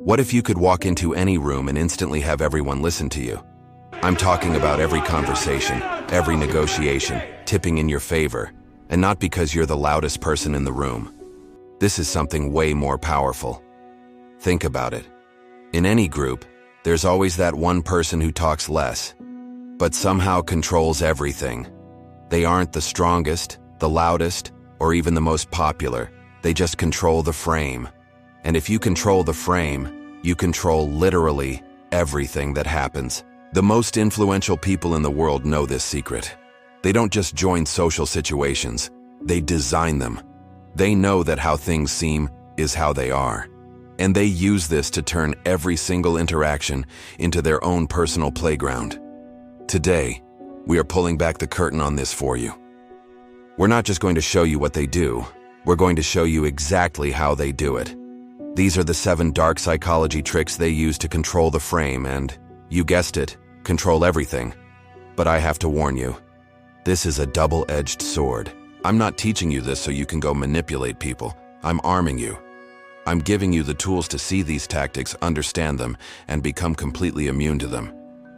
What if you could walk into any room and instantly have everyone listen to you? I'm talking about every conversation, every negotiation, tipping in your favor, and not because you're the loudest person in the room. This is something way more powerful. Think about it. In any group, there's always that one person who talks less, but somehow controls everything. They aren't the strongest, the loudest, or even the most popular. They just control the frame. And if you control the frame, you control literally everything that happens. The most influential people in the world know this secret. They don't just join social situations, they design them. They know that how things seem is how they are. And they use this to turn every single interaction into their own personal playground. Today, we are pulling back the curtain on this for you. We're not just going to show you what they do, we're going to show you exactly how they do it. These are the 7 dark psychology tricks they use to control the frame and, you guessed it, control everything. But I have to warn you, this is a double-edged sword. I'm not teaching you this so you can go manipulate people. I'm arming you. I'm giving you the tools to see these tactics, understand them, and become completely immune to them.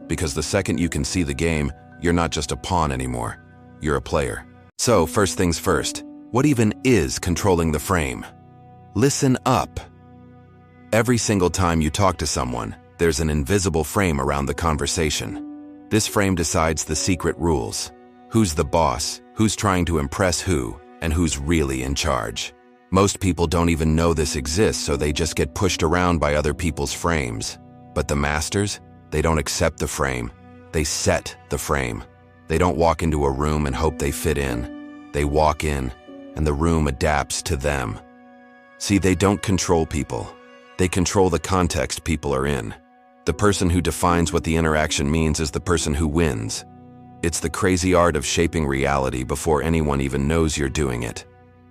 Because the second you can see the game, you're not just a pawn anymore. You're a player. So, first things first, what even is controlling the frame? Listen up. Every single time you talk to someone, there's an invisible frame around the conversation. This frame decides the secret rules. Who's the boss, who's trying to impress who, and who's really in charge. Most people don't even know this exists, so they just get pushed around by other people's frames. But the masters, they don't accept the frame. They set the frame. They don't walk into a room and hope they fit in. They walk in, and the room adapts to them. See, they don't control people. They control the context people are in. The person who defines what the interaction means is the person who wins. It's the crazy art of shaping reality before anyone even knows you're doing it.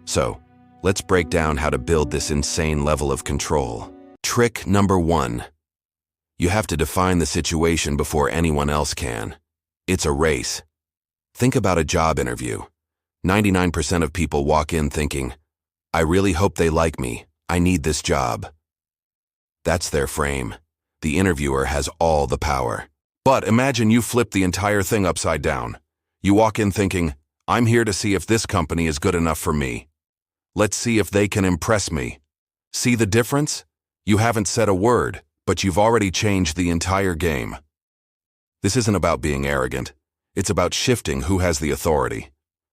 So, let's break down how to build this insane level of control. Trick number 1. You have to define the situation before anyone else can. It's a race. Think about a job interview. 99% of people walk in thinking, I really hope they like me. I need this job. That's their frame. The interviewer has all the power. But imagine you flip the entire thing upside down. You walk in thinking, I'm here to see if this company is good enough for me. Let's see if they can impress me. See the difference? You haven't said a word, but you've already changed the entire game. This isn't about being arrogant. It's about shifting who has the authority.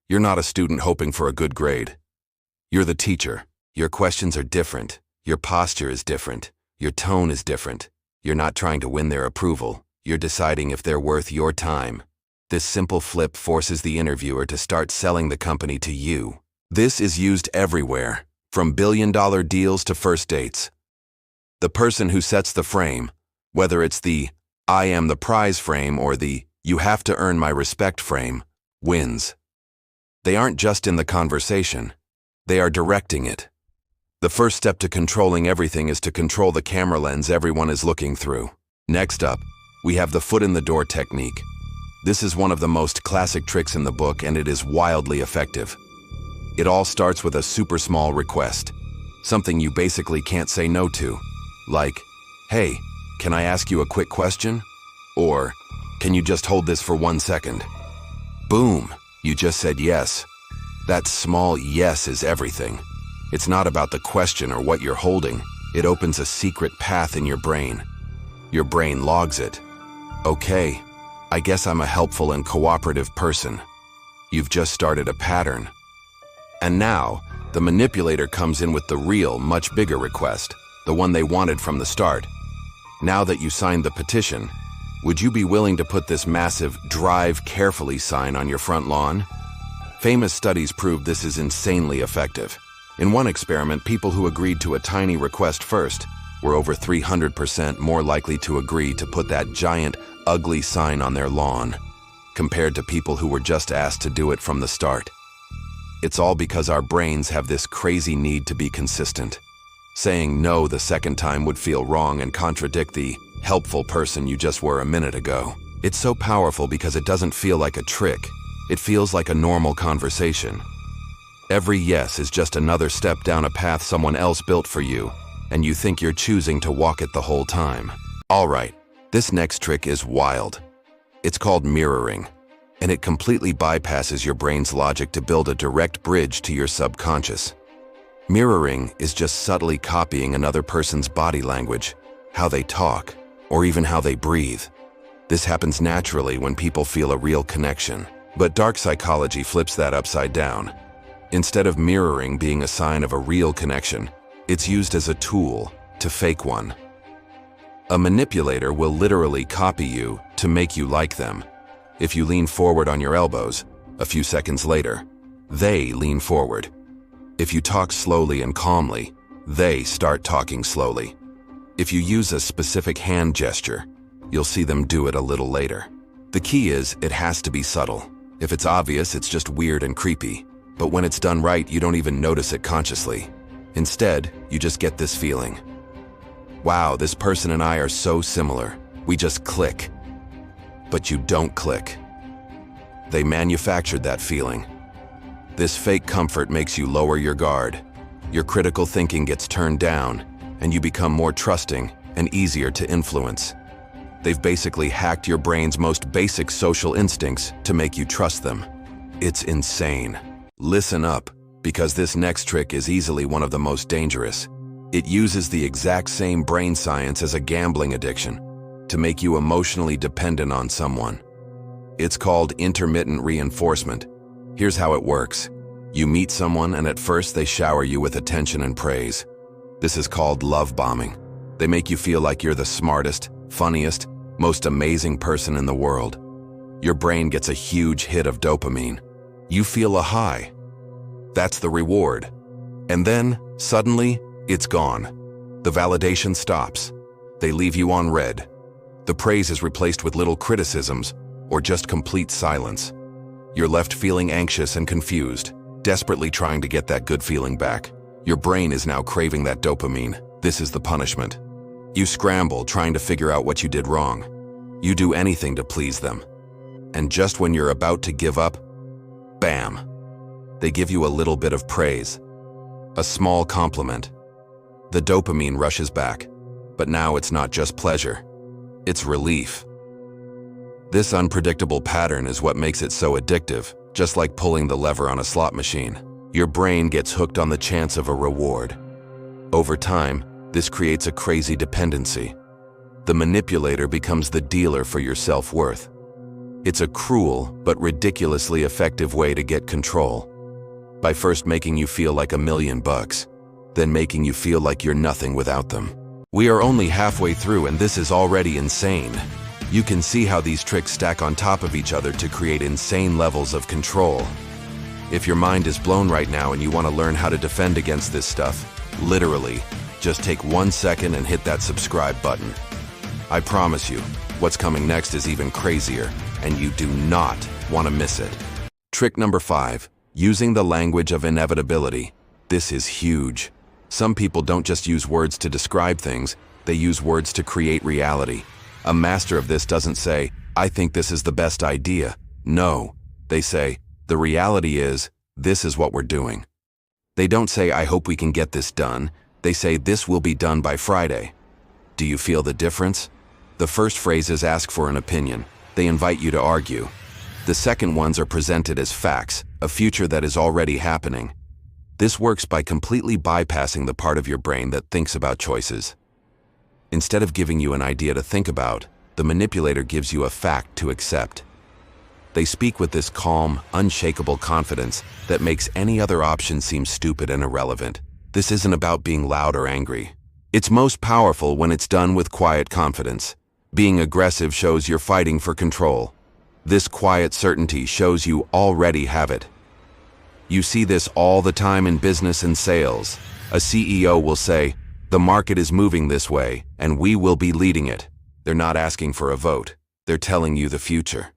You're not a student hoping for a good grade. You're the teacher. Your questions are different. Your posture is different. Your tone is different. You're not trying to win their approval. You're deciding if they're worth your time. This simple flip forces the interviewer to start selling the company to you. This is used everywhere, from billion-dollar deals to first dates. The person who sets the frame, whether it's the I am the prize frame or the you have to earn my respect frame, wins. They aren't just in the conversation. They are directing it. The first step to controlling everything is to control the camera lens everyone is looking through. Next up, we have the foot in the door technique. This is one of the most classic tricks in the book, and it is wildly effective. It all starts with a super small request, something you basically can't say no to, like, hey, can I ask you a quick question? Or, can you just hold this for 1 second? Boom, you just said yes. That small yes is everything. It's not about the question or what you're holding. It opens a secret path in your brain. Your brain logs it. Okay, I guess I'm a helpful and cooperative person. You've just started a pattern. And now, the manipulator comes in with the real, much bigger request, the one they wanted from the start. Now that you signed the petition, would you be willing to put this massive "Drive carefully" sign on your front lawn? Famous studies prove this is insanely effective. In one experiment, people who agreed to a tiny request first were over 300% more likely to agree to put that giant, ugly sign on their lawn, compared to people who were just asked to do it from the start. It's all because our brains have this crazy need to be consistent. Saying no the second time would feel wrong and contradict the helpful person you just were a minute ago. It's so powerful because it doesn't feel like a trick. It feels like a normal conversation. Every yes is just another step down a path someone else built for you, and you think you're choosing to walk it the whole time. Alright, this next trick is wild. It's called mirroring, and it completely bypasses your brain's logic to build a direct bridge to your subconscious. Mirroring is just subtly copying another person's body language, how they talk, or even how they breathe. This happens naturally when people feel a real connection, but dark psychology flips that upside down. Instead of mirroring being a sign of a real connection, it's used as a tool to fake one. A manipulator will literally copy you to make you like them. If you lean forward on your elbows, a few seconds later, they lean forward. If you talk slowly and calmly, they start talking slowly. If you use a specific hand gesture, you'll see them do it a little later. The key is, it has to be subtle. If it's obvious, it's just weird and creepy. But when it's done right, you don't even notice it consciously. Instead, you just get this feeling. Wow, this person and I are so similar. We just click. But you don't click. They manufactured that feeling. This fake comfort makes you lower your guard. Your critical thinking gets turned down, and you become more trusting and easier to influence. They've basically hacked your brain's most basic social instincts to make you trust them. It's insane. Listen up, because this next trick is easily one of the most dangerous. It uses the exact same brain science as a gambling addiction to make you emotionally dependent on someone. It's called intermittent reinforcement. Here's how it works. You meet someone and at first they shower you with attention and praise. This is called love bombing. They make you feel like you're the smartest, funniest, most amazing person in the world. Your brain gets a huge hit of dopamine. You feel a high. That's the reward. And then, suddenly, it's gone. The validation stops. They leave you on red. The praise is replaced with little criticisms or just complete silence. You're left feeling anxious and confused, desperately trying to get that good feeling back. Your brain is now craving that dopamine. This is the punishment. You scramble, trying to figure out what you did wrong. You do anything to please them. And just when you're about to give up, bam! They give you a little bit of praise. A small compliment. The dopamine rushes back. But now it's not just pleasure. It's relief. This unpredictable pattern is what makes it so addictive, just like pulling the lever on a slot machine. Your brain gets hooked on the chance of a reward. Over time, this creates a crazy dependency. The manipulator becomes the dealer for your self-worth. It's a cruel but ridiculously effective way to get control. By first making you feel like $1,000,000, then making you feel like you're nothing without them. We are only halfway through and this is already insane. You can see how these tricks stack on top of each other to create insane levels of control. If your mind is blown right now and you want to learn how to defend against this stuff, literally, just take 1 second and hit that subscribe button. I promise you, what's coming next is even crazier, and you do not want to miss it. Trick number 5, using the language of inevitability. This is huge. Some people don't just use words to describe things, they use words to create reality. A master of this doesn't say, "I think this is the best idea." No, they say, "The reality is, this is what we're doing." They don't say, "I hope we can get this done." They say, "This will be done by Friday." Do you feel the difference? The first phrases ask for an opinion. They invite you to argue. The second ones are presented as facts, a future that is already happening. This works by completely bypassing the part of your brain that thinks about choices. Instead of giving you an idea to think about, the manipulator gives you a fact to accept. They speak with this calm, unshakable confidence that makes any other option seem stupid and irrelevant. This isn't about being loud or angry. It's most powerful when it's done with quiet confidence. Being aggressive shows you're fighting for control. This quiet certainty shows you already have it. You see this all the time in business and sales. A CEO will say, "The market is moving this way, and we will be leading it." They're not asking for a vote. They're telling you the future.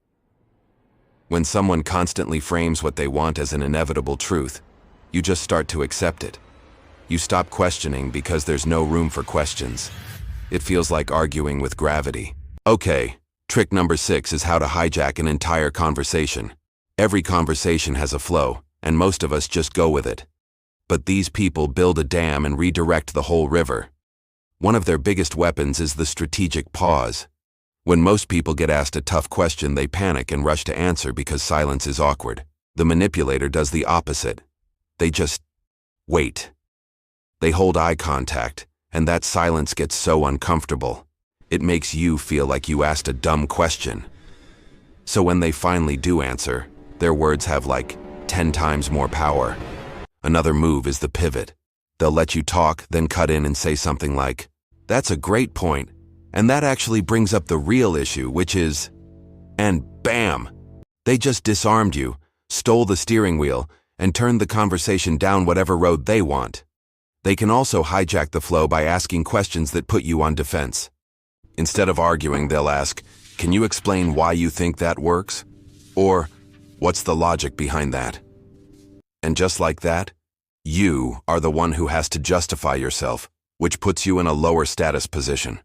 When someone constantly frames what they want as an inevitable truth, you just start to accept it. You stop questioning because there's no room for questions. It feels like arguing with gravity. Okay, trick number 6 is how to hijack an entire conversation. Every conversation has a flow, and most of us just go with it. But these people build a dam and redirect the whole river. One of their biggest weapons is the strategic pause. When most people get asked a tough question, they panic and rush to answer because silence is awkward. The manipulator does the opposite. They just wait. They hold eye contact, and that silence gets so uncomfortable. It makes you feel like you asked a dumb question. So when they finally do answer, their words have like 10 times more power. Another move is the pivot. They'll let you talk, then cut in and say something like, "That's a great point, and that actually brings up the real issue, which is..." And bam! They just disarmed you, stole the steering wheel, and turned the conversation down whatever road they want. They can also hijack the flow by asking questions that put you on defense. Instead of arguing, they'll ask, "Can you explain why you think that works?" Or, "What's the logic behind that?" And just like that, you are the one who has to justify yourself, which puts you in a lower status position.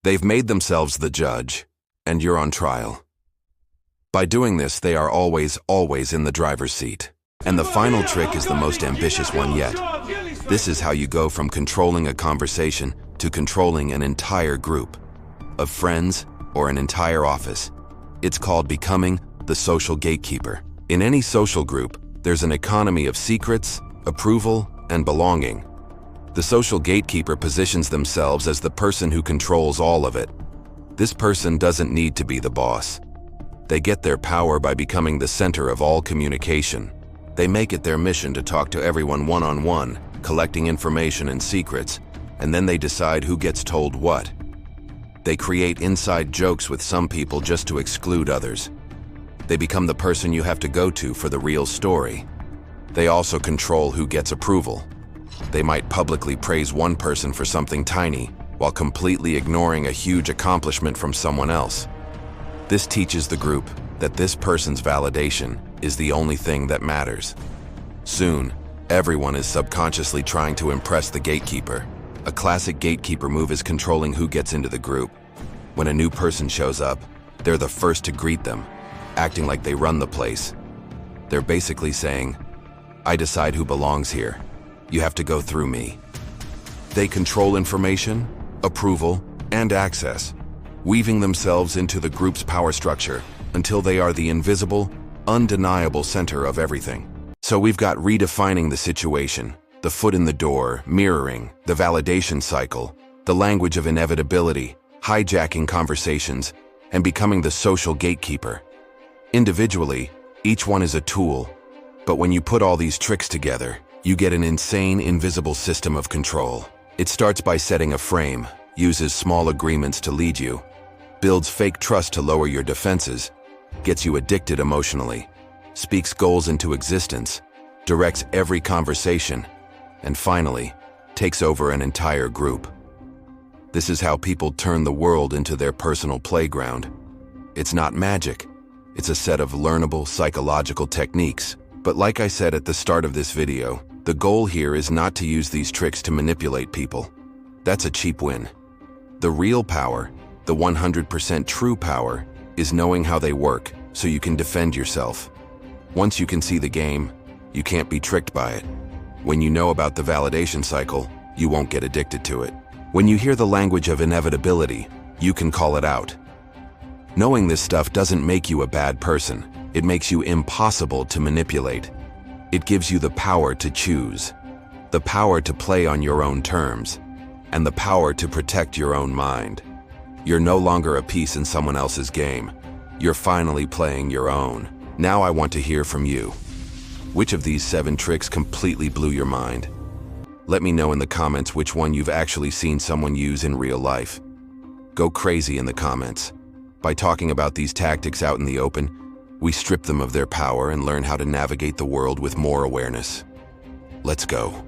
They've made themselves the judge, and you're on trial. By doing this, they are always in the driver's seat. And the final trick is the most ambitious one yet. This is how you go from controlling a conversation to controlling an entire group of friends or an entire office. It's called becoming the social gatekeeper. In any social group, there's an economy of secrets, approval, and belonging. The social gatekeeper positions themselves as the person who controls all of it. This person doesn't need to be the boss. They get their power by becoming the center of all communication. They make it their mission to talk to everyone one-on-one, collecting information and secrets, and then they decide who gets told what. They create inside jokes with some people just to exclude others. They become the person you have to go to for the real story. They also control who gets approval. They might publicly praise one person for something tiny, while completely ignoring a huge accomplishment from someone else. This teaches the group that this person's validation is the only thing that matters. Soon, everyone is subconsciously trying to impress the gatekeeper. A classic gatekeeper move is controlling who gets into the group. When a new person shows up, they're the first to greet them, acting like they run the place. They're basically saying, "I decide who belongs here. You have to go through me." They control information, approval, and access, weaving themselves into the group's power structure until they are the invisible, undeniable center of everything. So we've got redefining the situation, the foot in the door, mirroring, the validation cycle, the language of inevitability, hijacking conversations, and becoming the social gatekeeper. Individually, each one is a tool, but when you put all these tricks together, you get an insane, invisible system of control. It starts by setting a frame, uses small agreements to lead you, builds fake trust to lower your defenses, gets you addicted emotionally, speaks goals into existence, directs every conversation, and finally, takes over an entire group. This is how people turn the world into their personal playground. It's not magic. It's a set of learnable psychological techniques. But like I said at the start of this video, the goal here is not to use these tricks to manipulate people. That's a cheap win. The real power, the 100% true power, is knowing how they work so you can defend yourself. Once you can see the game, you can't be tricked by it. When you know about the validation cycle, you won't get addicted to it. When you hear the language of inevitability, you can call it out. Knowing this stuff doesn't make you a bad person. It makes you impossible to manipulate. It gives you the power to choose, the power to play on your own terms, and the power to protect your own mind. You're no longer a piece in someone else's game. You're finally playing your own. Now I want to hear from you. Which of these 7 tricks completely blew your mind? Let me know in the comments which one you've actually seen someone use in real life. Go crazy in the comments. By talking about these tactics out in the open, we strip them of their power and learn how to navigate the world with more awareness. Let's go.